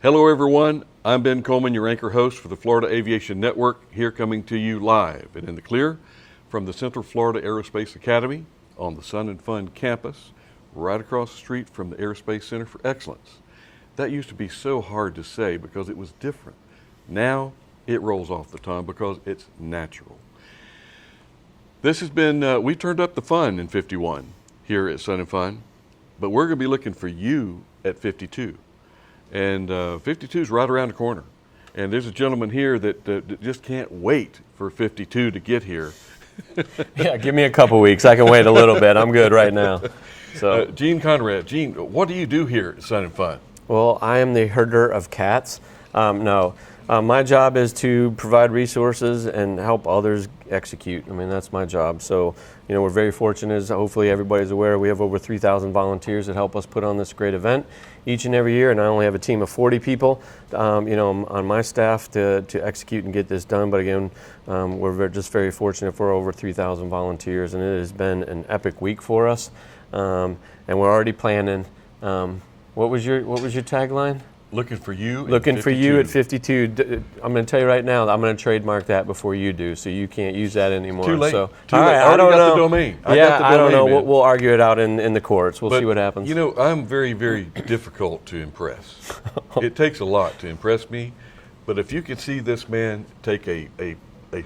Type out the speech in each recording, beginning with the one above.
Hello everyone, I'm Ben Coleman, your anchor host for the Florida Aviation Network, here coming to you live and in the clear from the Central Florida Aerospace Academy on the Sun and Fun campus, right across the street from the Aerospace Center for Excellence. That used to be so hard to say because it was different. Now it rolls off the tongue because it's natural. This has been, we turned up the fun in 51 here at Sun and Fun, but we're going to be looking for you at 52. And 52 is right around the corner. And there's a gentleman here that just can't wait for 52 to get here. Yeah, give me a couple weeks. I can wait a little bit. I'm good right now. So, Gene Conrad. Gene, what do you do here at Sun and Fun? Well, I am the herder of cats. My job is to provide resources and help others execute. I mean, that's my job. So, we're very fortunate, as hopefully everybody's aware, we have over 3,000 volunteers that help us put on this great event each and every year. And I only have a team of 40 people, on my staff to execute and get this done. But again, we're just very fortunate for over 3,000 volunteers, and it has been an epic week for us. And we're already planning. What was your tagline? Looking for you. Looking for you at 52. I'm going to tell you right now, I'm going to trademark that before you do, so you can't use that anymore. Too late. So, Too late. I don't got the domain. I don't know. We'll argue it out in the courts. We'll see what happens. I'm very, very difficult to impress. It takes a lot to impress me, but if you could see this man take a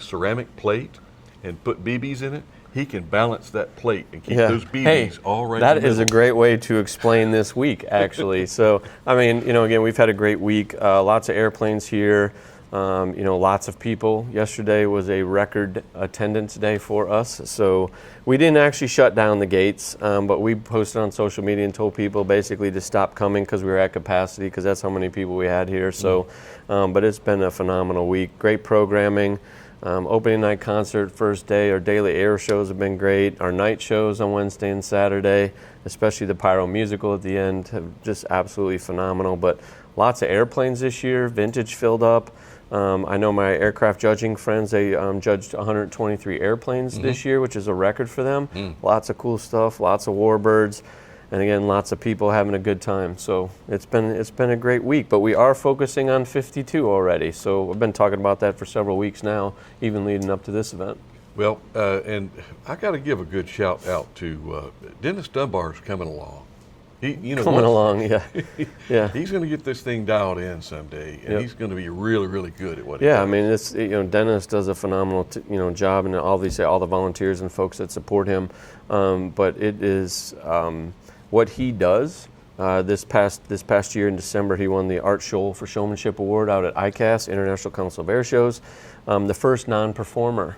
ceramic plate and put BBs in it, he can balance that plate and keep those BBs all right in the middle. That is a great way to explain this week, actually. So, again, we've had a great week. Lots of airplanes here. Lots of people. Yesterday was a record attendance day for us. So we didn't actually shut down the gates, but we posted on social media and told people basically to stop coming because we were at capacity, because that's how many people we had here. So, but it's been a phenomenal week. Great programming. Opening night concert, first day. Our daily air shows have been great. Our night shows on Wednesday and Saturday, especially the pyro musical at the end, have just absolutely phenomenal. But lots of airplanes this year, vintage filled up. I know my aircraft judging friends, they judged 123 airplanes this year, which is a record for them. Lots of cool stuff, lots of warbirds. And again, lots of people having a good time. So it's been a great week, but we are focusing on 52 already. So I've been talking about that for several weeks now, even leading up to this event. Well, and I got to give a good shout out to Dennis Dunbar's coming along. Coming along, yeah. He's going to get this thing dialed in someday, and he's going to be really, really good at what he does. I mean, Dennis does a phenomenal job, and obviously all the volunteers and folks that support him. But it is what he does. This past year in December, he won the Art Scholl for Showmanship Award out at ICAS, International Council of Air Shows, the first non-performer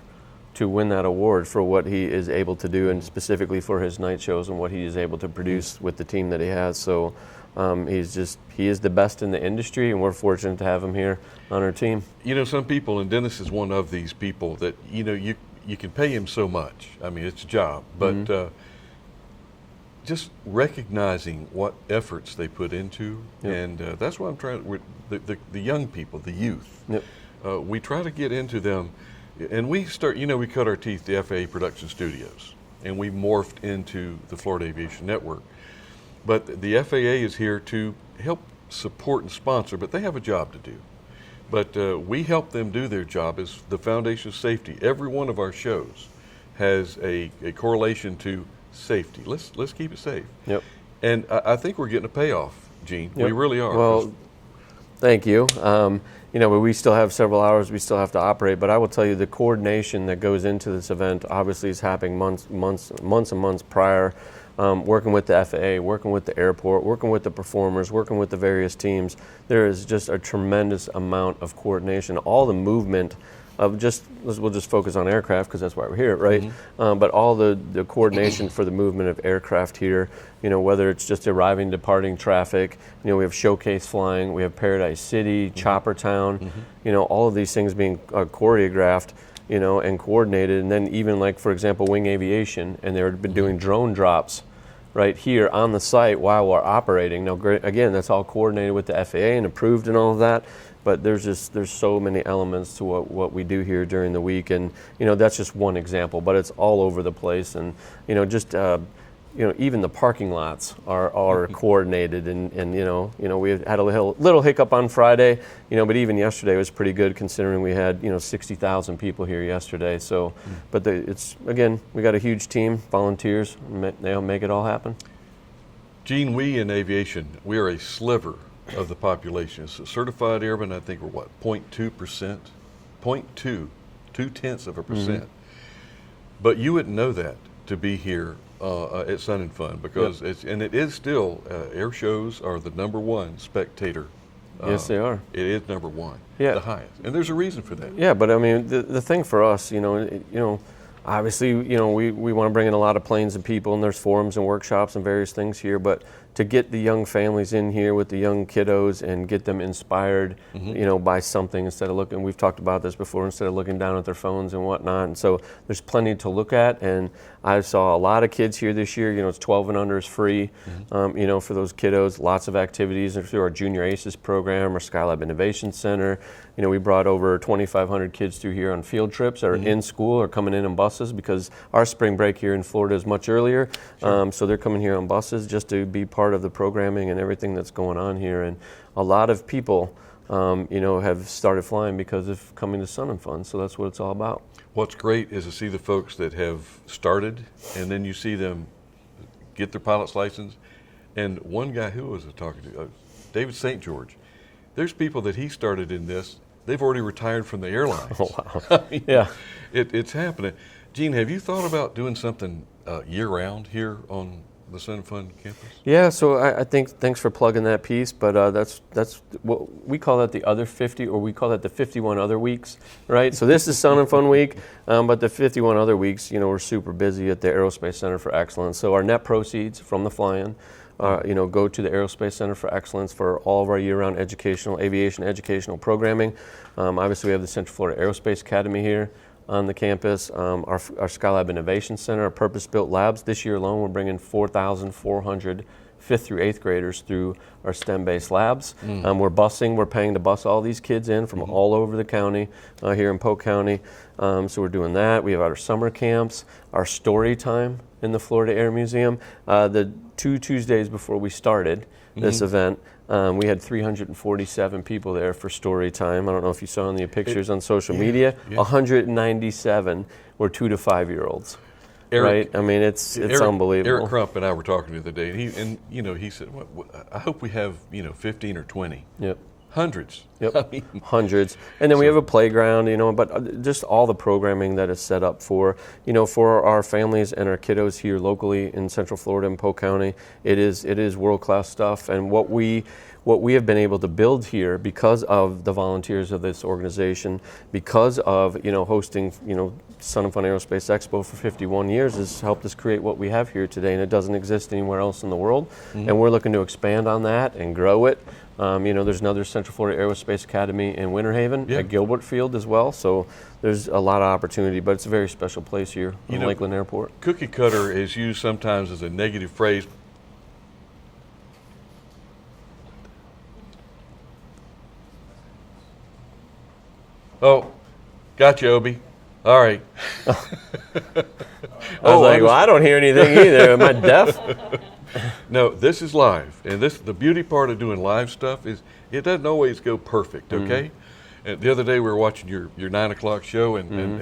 to win that award for what he is able to do, and specifically for his night shows and what he is able to produce with the team that he has. So he is the best in the industry, and we're fortunate to have him here on our team. Some people, and Dennis is one of these people that, you can pay him so much. I mean, it's a job, but just recognizing what efforts they put into, and that's what I'm trying, the young people, the youth. We try to get into them, and we start, we cut our teeth, the FAA production studios, and we morphed into the Florida Aviation Network. But the FAA is here to help support and sponsor, but they have a job to do. But we help them do their job as the foundation of safety. Every one of our shows has a correlation to safety. Let's keep it safe. And I think we're getting a payoff, Gene. We really are. Well, thank you. But we still have several hours we still have to operate, but I will tell you the coordination that goes into this event obviously is happening months and months prior, working with the FAA, working with the airport, working with the performers, working with the various teams. There is just a tremendous amount of coordination. All the movement of we'll just focus on aircraft because that's why we're here, right? But all the coordination for the movement of aircraft here, whether it's just arriving, departing traffic, we have showcase flying, we have Paradise City, Chopper Town, all of these things being choreographed, and coordinated. And then even like, for example, Wing Aviation, and they've been doing drone drops right here on the site while we're operating. Now, again, that's all coordinated with the FAA and approved and all of that. But there's so many elements to what we do here during the week, and that's just one example. But it's all over the place, and even the parking lots are coordinated, and we had a little hiccup on Friday, but even yesterday was pretty good considering we had 60,000 people here yesterday. So, but it's again, we got a huge team, volunteers, they'll make it all happen. Gene, we in aviation, we are a sliver of the population. So certified airmen, I think, we're what, 0.2%? 0.2%. But you wouldn't know that to be here at Sun and Fun, because it is still, air shows are the #1 spectator. Yes, they are. It is #1, the highest. And there's a reason for that. Yeah, but I mean, the thing for us, obviously, we want to bring in a lot of planes and people, and there's forums and workshops and various things here, but to get the young families in here with the young kiddos and get them inspired, by something instead of looking, we've talked about this before, instead of looking down at their phones and whatnot. And so there's plenty to look at. And I saw a lot of kids here this year. It's 12 and under is free, for those kiddos. Lots of activities through our Junior Aces program, our Skylab Innovation Center. We brought over 2,500 kids through here on field trips that are in school or coming in buses, because our spring break here in Florida is much earlier. So they're coming here on buses just to be part of the programming and everything that's going on here. And a lot of people, have started flying because of coming to Sun and Fun. So that's what it's all about. What's great is to see the folks that have started, and then you see them get their pilot's license. And one guy, who was I talking to? David St. George. There's people that he started in this, they've already retired from the airlines. Oh, wow. I mean, yeah. It's happening. Gene, have you thought about doing something year-round here on the Sun and Fun campus? Yeah, so I think, thanks for plugging that piece, but that's what we call that, the other 50, or we call that the 51 other weeks, right? So this is Sun and Fun week, but the 51 other weeks, we're super busy at the Aerospace Center for Excellence. So our net proceeds from the fly-in, go to the Aerospace Center for Excellence for all of our year-round aviation educational programming. Obviously, we have the Central Florida Aerospace Academy here on the campus, our Skylab Innovation Center, our purpose-built labs. This year alone, we're bringing 4,400 5th through 8th graders through our STEM-based labs. We're paying to bus all these kids in from all over the county, here in Polk County. So we're doing that. We have our summer camps, our story time in the Florida Air Museum. The 2 Tuesdays before we started this event, we had 347 people there for story time. I don't know if you saw in the pictures on social media. 197 were 2 to 5 year olds. Right? I mean, it's unbelievable. Eric Crump and I were talking the other day, and he said, I hope we have 15 or 20. Yep. Hundreds. Yep. I mean, hundreds. And then we have a playground, but just all the programming that is set up for our families and our kiddos here locally in Central Florida and Polk County. It is world-class stuff. And what we have been able to build here because of the volunteers of this organization, because of, hosting, Sun and Fun Aerospace Expo for 51 years has helped us create what we have here today, and it doesn't exist anywhere else in the world. And we're looking to expand on that and grow it. There's another Central Florida Aerospace Academy in Winter Haven at Gilbert Field as well. So there's a lot of opportunity, but it's a very special place here in Lakeland Airport. Cookie cutter is used sometimes as a negative phrase. Oh, gotcha, Obi. All right. I was like, well, I don't hear anything either. Am I deaf? No, this is live, and the beauty part of doing live stuff is it doesn't always go perfect. Okay. And the other day we were watching your 9 o'clock show, and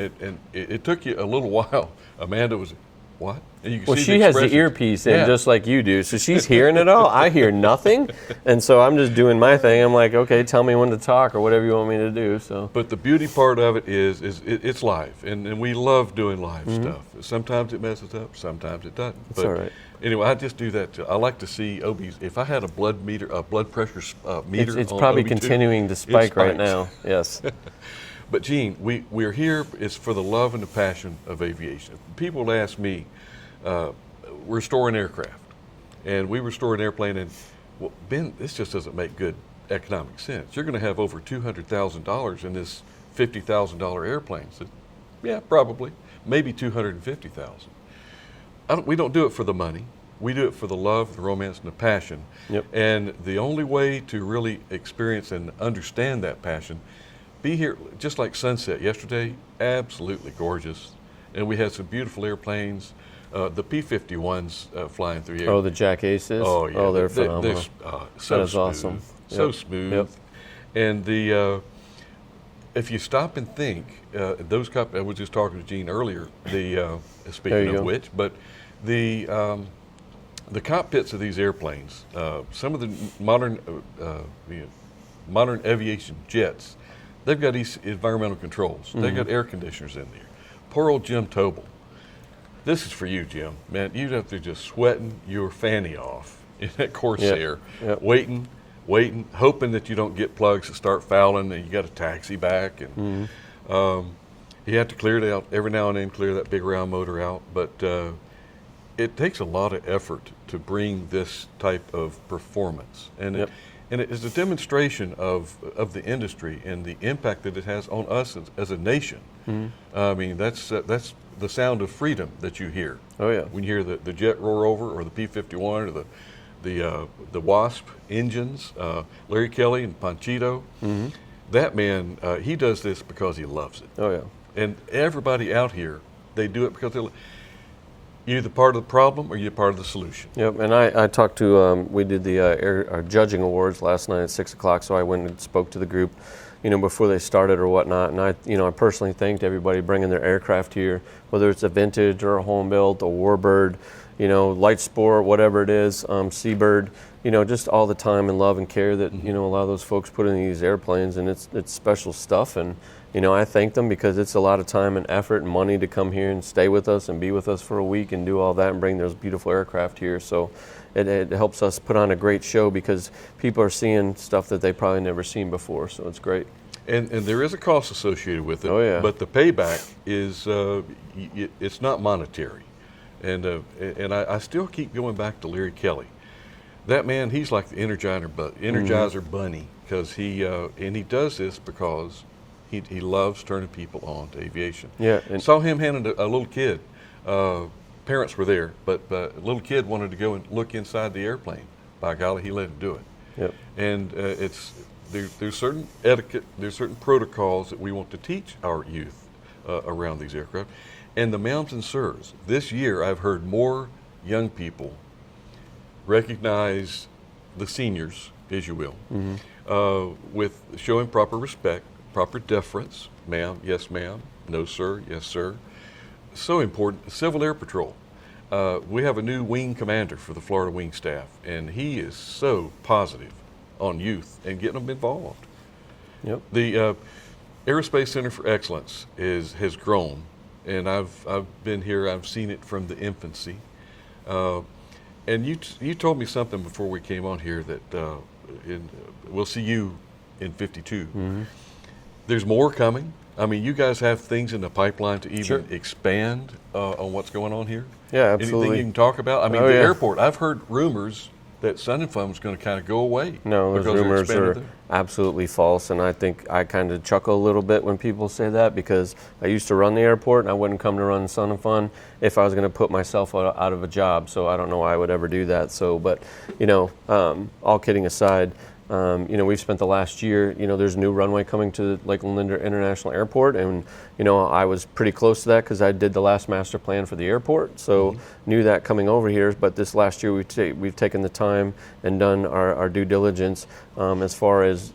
it took you a little while. Amanda was, what? And you can see she has the earpiece in just like you do, so she's hearing it all. I hear nothing, and so I'm just doing my thing. I'm like, okay, tell me when to talk or whatever you want me to do. So, but the beauty part of it is it's live, and we love doing live stuff. Sometimes it messes up, sometimes it doesn't. It's all right. Anyway, I just do that too. I like to see Obi's. If I had a blood pressure meter, it's probably Obi continuing to spike right now. Yes. But Gene, we're here, it's for the love and the passion of aviation. People ask me, we're restoring aircraft, and we restore an airplane, and well, Ben, this just doesn't make good economic sense. You're going to have over $200,000 in this $50,000 airplane. So, yeah, probably, maybe $250,000. We don't do it for the money. We do it for the love, the romance, and the passion. Yep. And the only way to really experience and understand that passion, be here, just like sunset yesterday, absolutely gorgeous. And we had some beautiful airplanes. The P-51s flying through here. Oh, the Jack Aces? Oh, yeah. Oh, they're phenomenal. So that is smooth, awesome. so Yep. smooth. Yep. And if you stop and think, those I was just talking to Gene earlier. Speaking of go. which, but the cockpits of these airplanes, some of the modern aviation jets, they've got these environmental controls. They've got air conditioners in there. Poor old Jim Tobel. This is for you, Jim. Man, you'd have to just sweating your fanny off in that Corsair, Yep. waiting, hoping that you don't get plugs that start fouling, and you got to taxi back, and you have to clear it out every now and then, clear that big round motor out. But it takes a lot of effort to bring this type of performance, and Yep. it is a demonstration of the industry and the impact that it has on us as a nation. I mean, that's the sound of freedom that you hear. Oh, yeah. When you hear the jet roar over, or the P-51, or the Wasp engines, Larry Kelly and Panchito. That man, he does this because he loves it. Oh, yeah. And everybody out here, they do it because you're either part of the problem or you're part of the solution. Yep, and I talked to, we did the our judging awards last night at 6 o'clock, so I went and spoke to the group, before they started or whatnot, and I personally thanked everybody bringing their aircraft here, whether it's a vintage or a home built, a Warbird, Light Sport, whatever it is, Seabird, just all the time and love and care that, a lot of those folks put in these airplanes, and it's special stuff, and I thank them because it's a lot of time and effort and money to come here and stay with us and be with us for a week and do all that and bring those beautiful aircraft here. So it helps us put on a great show because people are seeing stuff that they've probably never seen before. So it's great. And there is a cost associated with it. Oh, yeah. But the payback is, it's not monetary. And I still keep going back to Larry Kelly. That man, he's like the Energizer bunny, because he does this because he loves turning people on to aviation. Yeah, and saw him handing a little kid. Parents were there, but a little kid wanted to go and look inside the airplane. By golly, he let him do it. Yep. And there's certain etiquette, there's certain protocols that we want to teach our youth around these aircraft. And the Mountain Sirs, this year I've heard more young people recognize the seniors, as you will, with showing proper respect, proper deference. Ma'am, yes ma'am. No sir, yes sir. So important. Civil Air Patrol. We have a new wing commander for the Florida wing staff, and he is so positive on youth and getting them involved. Yep. The Aerospace Center for Excellence has grown, and I've been here. I've seen it from the infancy. And you told me something before we came on here that we'll see you in 52. There's more coming. I mean, you guys have things in the pipeline to even expand on what's going on here? Yeah, absolutely. Anything you can talk about? I mean, Oh, the yeah. airport, I've heard rumors that Sun and Fun is going to kind of go away. No, those because they're rumors expanding are there. absolutely false, and I think I kind of chuckle a little bit when people say that because I used to run the airport and I wouldn't come to run Sun and Fun if I was going to put myself out of a job, so I don't know why I would ever do that. So, but, all kidding aside, we've spent the last year, there's a new runway coming to Lakeland Linder International Airport, and, I was pretty close to that because I did the last master plan for the airport, so knew that coming over here. But this last year, we've taken the time and done our due diligence as far as,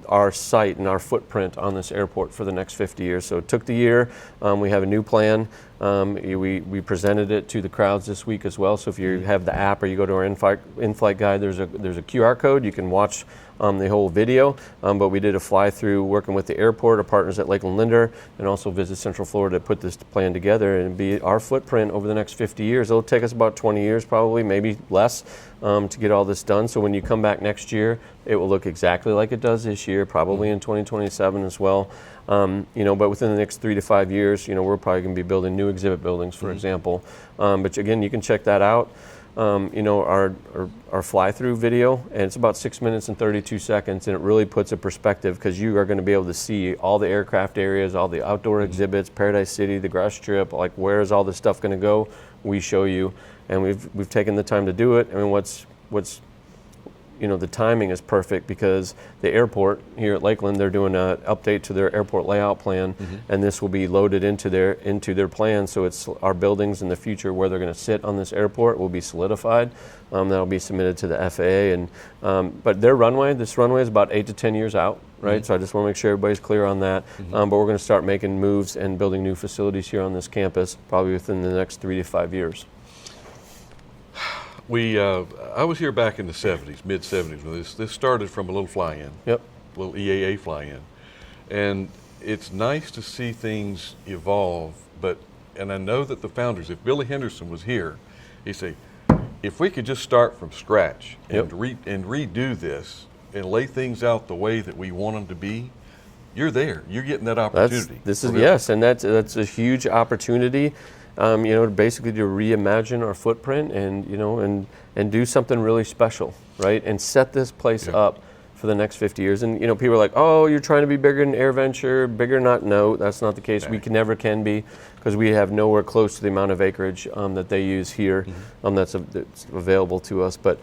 our site and our footprint on this airport for the next 50 years. So it took the year. We have a new plan. We presented it to the crowds this week as well. So if you have the app or you go to our in-flight guide, there's a QR code. You can watch the whole video, but we did a fly-through working with the airport, our partners at Lakeland Linder, and also Visit Central Florida to put this plan together and be our footprint over the next 50 years. It'll take us about 20 years probably, maybe less, to get all this done. So when you come back next year, it will look exactly like it does this year, probably in 2027 as well. But within the next 3 to 5 years, we're probably going to be building new exhibit buildings, for example. But again, you can check that out. Our fly-through video, and it's about 6 minutes and 32 seconds, and it really puts a perspective because you are going to be able to see all the aircraft areas, all the outdoor exhibits, Paradise City, the Grass Strip, like where is all this stuff going to go? We show you, and we've taken the time to do it. I mean, what's the timing is perfect because the airport here at Lakeland, they're doing an update to their airport layout plan, and this will be loaded into their plan. So it's our buildings in the future where they're going to sit on this airport will be solidified. That'll be submitted to the FAA, and but this runway is about 8 to 10 years out, right? So I just want to make sure everybody's clear on that. But we're going to start making moves and building new facilities here on this campus probably within the next 3 to 5 years. I was here back in the 70s, mid 70s, when this started from a little fly-in, little EAA fly-in, and it's nice to see things evolve. And I know that the founders, if Billy Henderson was here, he'd say, if we could just start from scratch and redo this and lay things out the way that we want them to be, you're there. You're getting that opportunity. Yes, and that's a huge opportunity. Basically to reimagine our footprint and do something really special, right? And set this place up for the next 50 years. And people are like, oh, you're trying to be bigger than AirVenture, bigger not. No, that's not the case. Right. We never can be because we have nowhere close to the amount of acreage that they use here that's available to us. But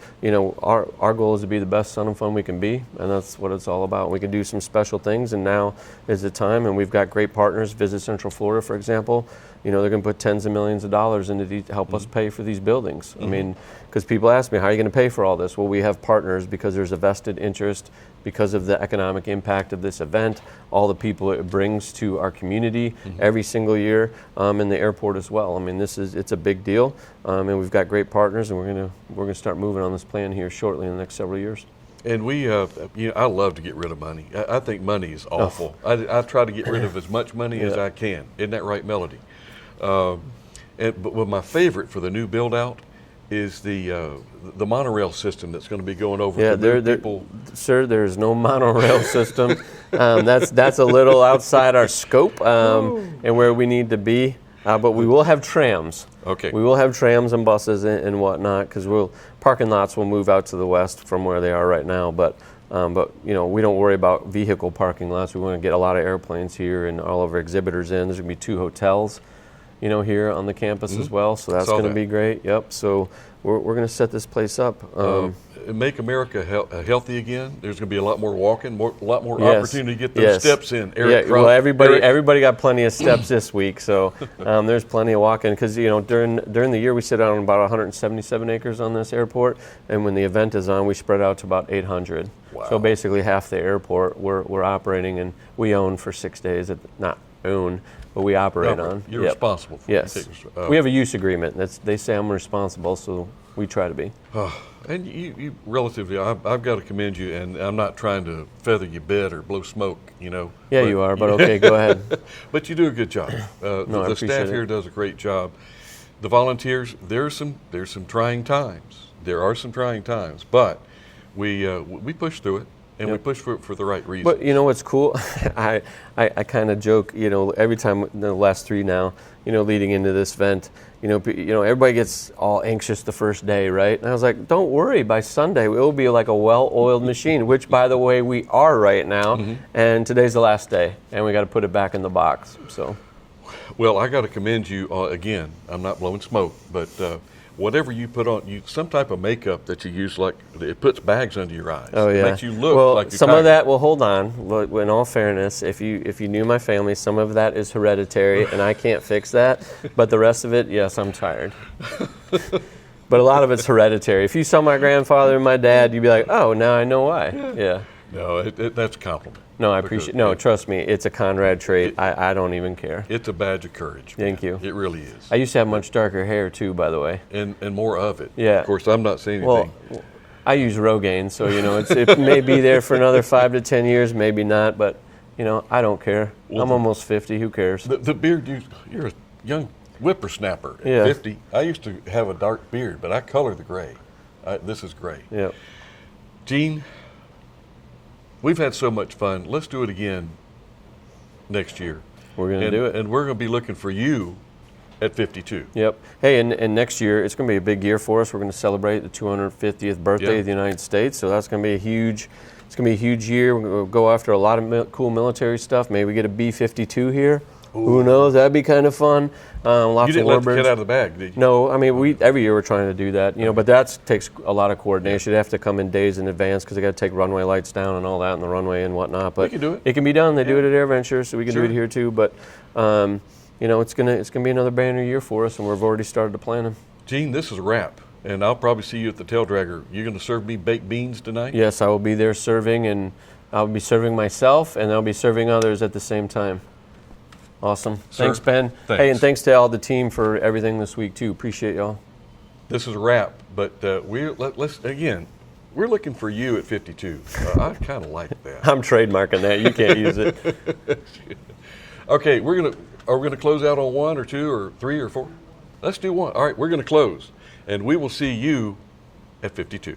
our goal is to be the best Sun and Fun we can be, and that's what it's all about. We can do some special things, and now is the time. And we've got great partners. Visit Central Florida, for example. They're going to put tens of millions of dollars into to help us pay for these buildings. I mean, because people ask me, how are you going to pay for all this? Well, we have partners because there's a vested interest because of the economic impact of this event, all the people it brings to our community every single year, and the airport as well. I mean, it's a big deal, and we've got great partners, and we're going to start moving on this plan here shortly in the next several years. And I love to get rid of money. I think money is awful. I try to get rid of as much money as I can. Isn't that right, Melody? But my favorite for the new build out is the monorail system that's going to be going over to people. Sir, there's no monorail system. That's a little outside our scope and where we need to be. But we will have trams. Okay. We will have trams and buses and whatnot because parking lots will move out to the west from where they are right now. But we don't worry about vehicle parking lots. We want to get a lot of airplanes here and all of our exhibitors in. There's going to be 2 hotels, here on the campus as well. So that's going to be great. Yep. So we're going to set this place up. Make America healthy again. There's going to be a lot more walking, a lot more opportunity to get those steps in. Eric, well, everybody got plenty of steps this week, so there's plenty of walking. Because during the year we sit on about 177 acres on this airport, and when the event is on, we spread out to about 800. Wow. So basically half the airport we're operating, and we own for 6 days. Not own, but we operate on. You're responsible for Yes. We have a use agreement. They say I'm responsible, so we try to be. And you relatively, I've got to commend you, and I'm not trying to feather your bed or blow smoke, Yeah, you are, but okay, go ahead. But you do a good job. The staff here does a great job. The volunteers, there's some trying times. There are some trying times, but we push through it. And we push for the right reasons. But what's cool? I kind of joke, every time in the last 3 now, leading into this event, everybody gets all anxious the first day, right? And I was like, don't worry, by Sunday it will be like a well-oiled machine, which by the way we are right now. And today's the last day, and we got to put it back in the box. So, well, I got to commend you again. I'm not blowing smoke, but. Whatever you put on, some type of makeup that you use, like it puts bags under your eyes. Oh yeah, it makes you look like you're some tired. Of that. Well, hold on. Look, in all fairness, if you knew my family, some of that is hereditary, and I can't fix that. But the rest of it, yes, I'm tired. But a lot of it's hereditary. If you saw my grandfather and my dad, you'd be like, oh, now I know why. Yeah. No, that's a compliment. No, I appreciate. No, trust me, it's a Conrad trait. I don't even care. It's a badge of courage. Thank you. It really is. I used to have much darker hair too, by the way. And more of it. Yeah. Of course, I'm not saying anything. Well, I use Rogaine, so it may be there for another 5 to 10 years, maybe not, but I don't care. Well, I'm almost 50. Who cares? The beard, you're a young whippersnapper at Yeah. 50. I used to have a dark beard, but I color the gray. This is gray. Yep. Gene, we've had so much fun. Let's do it again next year. We're going to do it. And we're going to be looking for you at 52. Yep. Hey, and next year, it's going to be a big year for us. We're going to celebrate the 250th birthday Yeah. of the United States, so that's going to be it's going to be a huge year. We're going to go after a lot of cool military stuff. Maybe we get a B-52 here. Ooh. Who knows? That'd be kind of fun. Lots You didn't of let the warbirds. cat out of the bag, did you? No, I mean, every year we're trying to do that, but that takes a lot of coordination. They have to come in days in advance because they got to take runway lights down and all that and the runway and whatnot. But We can do it. It can be done. They do it at AirVenture, so we can Sure. do it here too. But it's gonna be another banner year for us, and we've already started to plan them. Gene, this is a wrap, and I'll probably see you at the Tail Dragger. You're going to serve me baked beans tonight? Yes, I will be there serving, and I'll be serving myself, and I'll be serving others at the same time. Awesome. Sir, Thanks, Ben. thanks. Hey, and thanks to all the team for everything this week too. Appreciate y'all. This is a wrap, but we're looking for you at 52. I kind of like that. I'm trademarking that. You can't use it. Okay, are we gonna close out on 1 or 2 or 3 or 4? Let's do 1. All right, we're gonna close, and we will see you at 52.